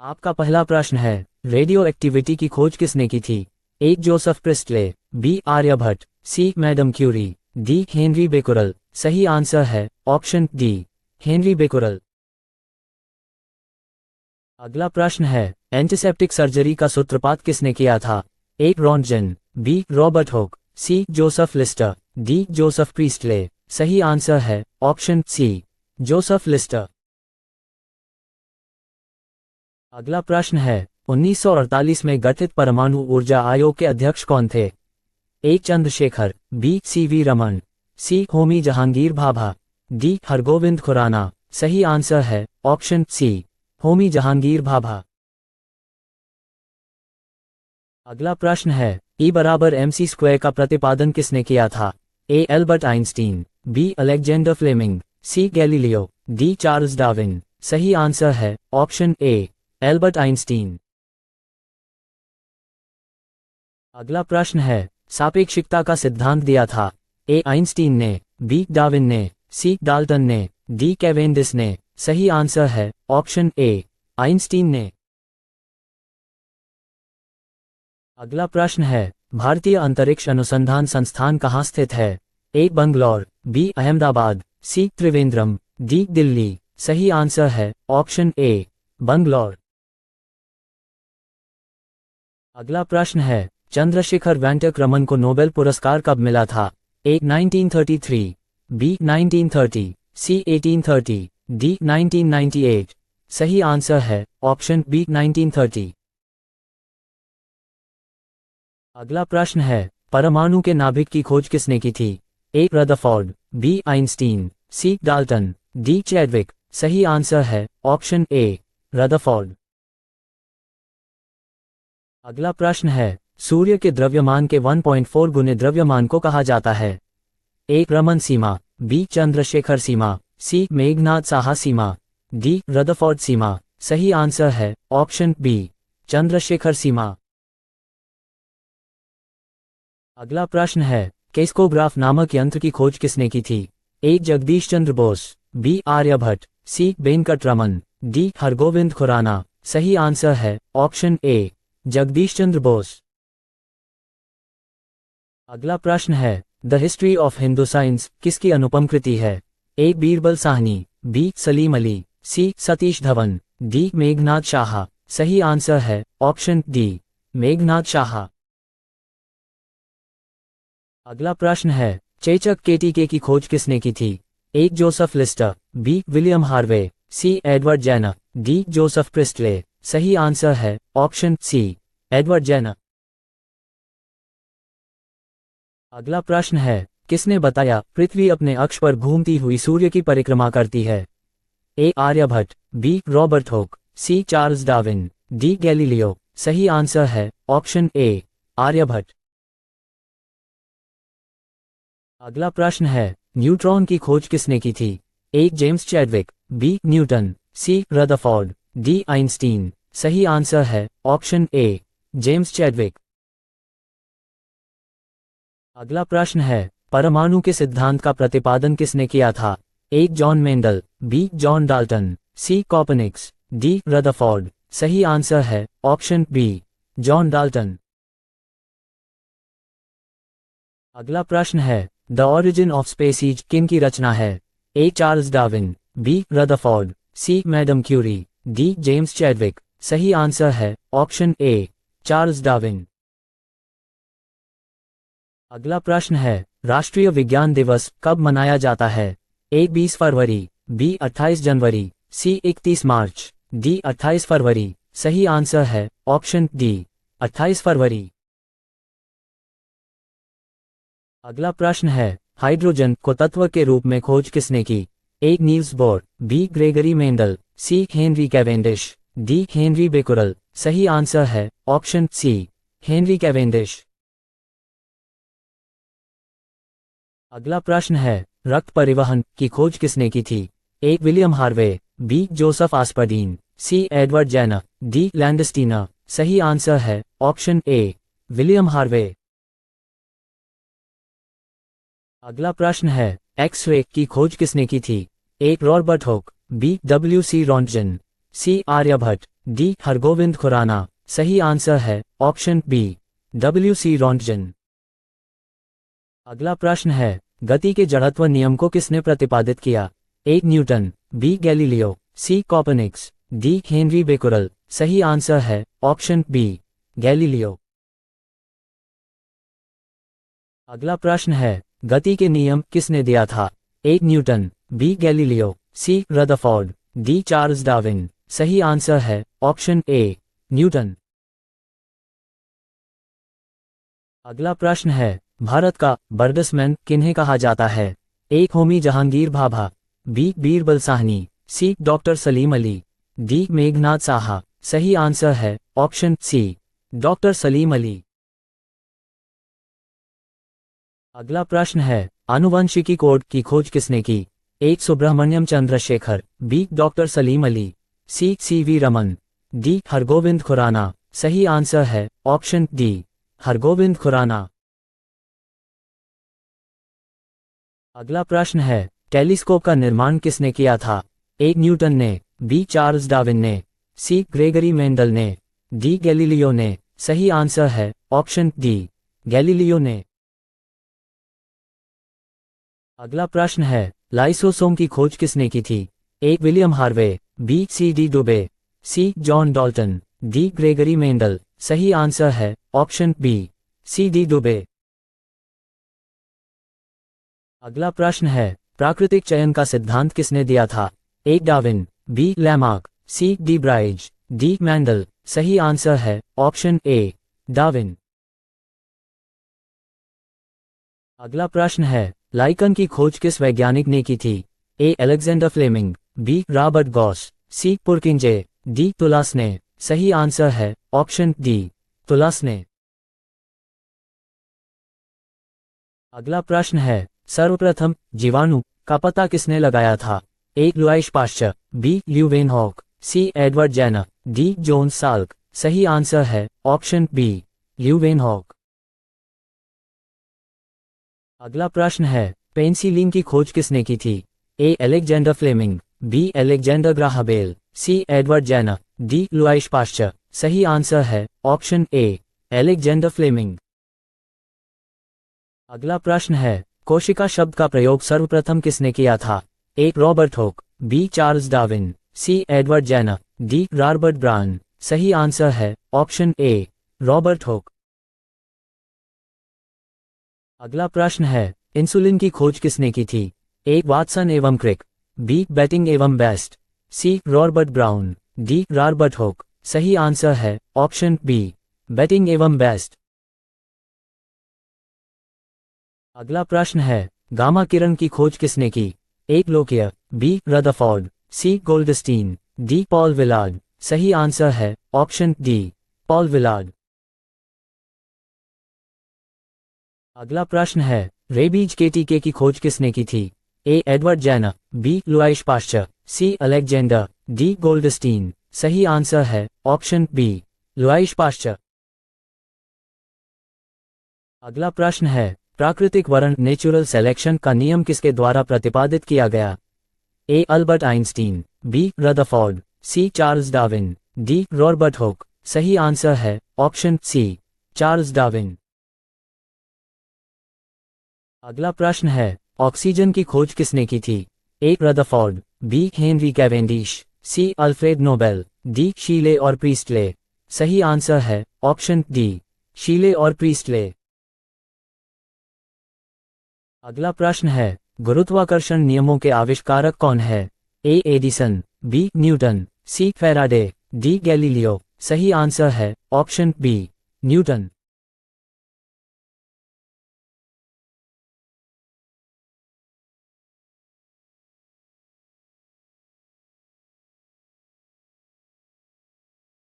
आपका पहला प्रश्न है, रेडियो एक्टिविटी की खोज किसने की थी? A Joseph Priestley, B Aryabhata, C madam Curie, D Henry Becquerel. सही आंसर है ऑप्शन डी, हेनरी बेकुरल। अगला प्रश्न है, एंटीसेप्टिक सर्जरी का सूत्रपात किसने किया था? A Roentgen, B Robert Hooke, C Joseph Lister, D Joseph Priestley. सही आंसर है ऑप्शन सी, जोसेफ लिस्टर। अगला प्रश्न है, 1948 में गठित परमाणु ऊर्जा आयोग के अध्यक्ष कौन थे? ए Chandrashekhar, be CV Raman, C Homi Jehangir Bhabha, D Hargobind Khorana. सही आंसर है ऑप्शन सी, होमी जहांगीर भाभा। अगला प्रश्न है, E बराबर mc स्क्वायर का प्रतिपादन किसने किया था? A Albert Einstein, B Alexander Fleming, C Galileo, D Charles Darwin. सही आंसर है ऑप्शन ए, एल्बर्ट आइंस्टीन। अगला प्रश्न है, सापेक्षिकता का सिद्धांत दिया था? ए आइंस्टीन ने, बी डार्विन ने, सी डाल्टन ने, डी कैवेंडिश ने। सही आंसर है ऑप्शन ए, आइंस्टीन ने। अगला प्रश्न है, भारतीय अंतरिक्ष अनुसंधान संस्थान कहाँ स्थित है? ए बंगलौर, बी अहमदाबाद, सी त्रिवेंद्रम, डी दिल्ली। सही आंसर है ऑप्शन ए, बंगलौर। अगला प्रश्न है, चंद्रशेखर वेंकट रमन को नोबेल पुरस्कार कब मिला था? ए 1933, बी 1930, सी 1830, डी 1998। सही आंसर है ऑप्शन बी, 1930। अगला प्रश्न है, परमाणु के नाभिक की खोज किसने की थी? A Rutherford, B Einstein, C Dalton, D Chadwick. सही आंसर है ऑप्शन ए, रदरफोर्ड। अगला प्रश्न है, सूर्य के द्रव्यमान के 1.4 गुने द्रव्यमान को कहा जाता है? ए रमन सीमा, बी चंद्रशेखर सीमा, सी मेघनाथ साहा सीमा, डी रदरफोर्ड सीमा। सही आंसर है ऑप्शन बी, चंद्रशेखर सीमा। अगला प्रश्न है, केस्कोग्राफ नामक यंत्र की खोज किसने की थी? ए जगदीश चंद्र बोस, बी आर्यभट्ट, सी वेंकट रमन, डी हरगोविंद खुराना। सही आंसर है ऑप्शन ए, जगदीश चंद्र बोस। अगला प्रश्न है, the history of Hindu science किसकी अनुपम कृति है? ए बीरबल साहनी, बी सलीम अली, सी सतीश धवन, डी मेघनाथ शाह। सही आंसर है ऑप्शन डी, मेघनाथ शाह। अगला प्रश्न है, चेचक केटीके की खोज किसने की थी? A Joseph Lister, B William Harvey, C Edward Jenner, D Joseph Priestley. सही आंसर है ऑप्शन सी, एडवर्ड जेनर। अगला प्रश्न है, किसने बताया पृथ्वी अपने अक्ष पर घूमती हुई सूर्य की परिक्रमा करती है? A Aryabhata, B Robert Hooke, C Charles Darwin, D Galileo. सही आंसर है ऑप्शन ए, आर्यभट्ट। अगला प्रश्न है, न्यूट्रॉन की खोज किसने की थी? A James Chadwick, B Newton, C Rutherford, D Einstein. सही आंसर है ऑप्शन ए, जेम्स चैडविक। अगला प्रश्न है, परमाणु के सिद्धांत का प्रतिपादन किसने किया था? A John Mendel, B John Dalton, C Copernicus, D Rutherford. सही आंसर है ऑप्शन बी, जॉन डाल्टन। अगला प्रश्न है, द ओरिजिन ऑफ स्पेसीज किन की रचना है? A Charles Darwin, B Rutherford, C madam Curie, D James Chadwick. सही आंसर है ऑप्शन ए, चार्ल्स डार्विन। अगला प्रश्न है, राष्ट्रीय विज्ञान दिवस कब मनाया जाता है? ए 20 फरवरी, बी 28 जनवरी, सी 31 मार्च, डी 28 फरवरी। सही आंसर है ऑप्शन डी, 28 फरवरी। अगला प्रश्न है, हाइड्रोजन को तत्व के रूप में खोज किसने की? A Niels Bohr, B Gregory Mendel, C Henry Cavendish, D Henry Becquerel. सही आंसर है ऑप्शन सी, हेनरी कैवेंडिश। अगला प्रश्न है, रक्त परिवहन की खोज किसने की थी? A William Harvey, B Joseph Aspdin, C Edward Jenner, D Landsteiner. सही आंसर है ऑप्शन ए, विलियम हार्वे। अगला प्रश्न है, एक्स-रे की खोज किसने की थी? A Robert Hooke, B W C Roentgen, C Aryabhatta, D Hargobind Khorana. सही आंसर है ऑप्शन बी WC रॉन्टजन। अगला प्रश्न है, गति के जड़त्व नियम को किसने प्रतिपादित किया? A Newton, B Galileo, C Copernicus, D Henry Becquerel. सही आंसर है ऑप्शन बी गैलीलियो। अगला प्रश्न है, गति के नियम किसने दिया था? A Newton, B Galileo, C Rutherford, D Charles Darwin. सही आंसर है ऑप्शन ए न्यूटन। अगला प्रश्न है, भारत का बर्ड्समैन किन्हें कहा जाता है? A Homi Jehangir Bhabha, B Birbal Sahni, C doctor Salim Ali, D Meghnath Saha. सही आंसर है option C doctor Salim Ali. अगला प्रश्न है, आनुवंशिकी कोड की खोज किसने की? A Subrahmanyan Chandrasekhar, B doctor Salim Ali, C CV Raman, D Hargobind Khorana. सही आंसर है ऑप्शन डी हरगोविंद खुराना। अगला प्रश्न है, टेलीस्कोप का निर्माण किसने किया था? ए न्यूटन ने, बी चार्ल्स डार्विन ने, सी ग्रेगरी मेंडल ने, डी गैलीलियो ने। सही आंसर है ऑप्शन डी गैलीलियो ने। अगला प्रश्न है, लाइसोसोम की खोज किसने की थी? A William Harvey, B CD Dubey, C John Dalton, D Gregory Mendel. सही आंसर है ऑप्शन बी CD डुबे। अगला प्रश्न है, प्राकृतिक चयन का सिद्धांत किसने दिया था? A Darwin, B Lamarck, C De Vries, D Mendel. सही आंसर है ऑप्शन ए डार्विन। अगला प्रश्न है, लाइकन की खोज किस वैज्ञानिक ने की थी? A Alexander Fleming, B Robert Gauss, C Purkinje, D Tulasne. सही आंसर है ऑप्शन डी तुलास ने। अगला प्रश्न है, सर्वप्रथम जीवाणु का पता किसने लगाया था? A Louis Pasteur, B Leeuwenhoek, C Edward Jenner, D Jonas Salk. सही आंसर है ऑप्शन बी ल्यूवेनहॉक। अगला प्रश्न है, पेनिसिलिन की खोज किसने की थी? A Alexander Fleming, B Alexander Graham Bell, C Edward Jenner, D Louis Pasteur. सही आंसर है ऑप्शन ए अलेक्जेंडर फ्लेमिंग। अगला प्रश्न है, कोशिका शब्द का प्रयोग सर्वप्रथम किसने किया था? A Robert Hooke, B Charles Darwin, C Edward Jenner, D Robert Brown. सही आंसर है ऑप्शन ए रॉबर्ट हुक। अगला प्रश्न है, इंसुलिन की खोज किसने की थी? ए वाटसन एवं क्रिक, बी बेटिंग एवं Best, C Robert Brown, D Robert Hooke. सही आंसर है ऑप्शन बी बेटिंग एवं बेस्ट। अगला प्रश्न है, गामा किरण की खोज किसने की? A Lockyer, B Rutherford, C Goldstein, D Paul Villard. सही आंसर है ऑप्शन डी पॉल विलार्ड। अगला प्रश्न है, रेबीज के टीके की खोज किसने की थी? A Edward Jenner, B Louis Pasteur, C Alexander, D Goldstein. सही आंसर है ऑप्शन बी लुईस पाश्चर। अगला प्रश्न है, प्राकृतिक वर्ण नेचुरल सिलेक्शन का नियम किसके द्वारा प्रतिपादित किया गया? A Albert Einstein, B Rutherford, C Charles Darwin, D Robert Hooke. सही आंसर है ऑप्शन सी चार्ल्स डार्विन। अगला प्रश्न है, ऑक्सीजन की खोज किसने की थी? A Rutherford, B Henry Cavendish, C Alfred Nobel, D Scheele और प्रीस्टले। सही आंसर है ऑप्शन डी शीले और प्रीस्टले। अगला प्रश्न है, गुरुत्वाकर्षण नियमों के आविष्कारक कौन है? ए एडिसन, बी न्यूटन, सी फैराडे, डी गैलीलियो। सही आंसर है ऑप्शन बी न्यूटन।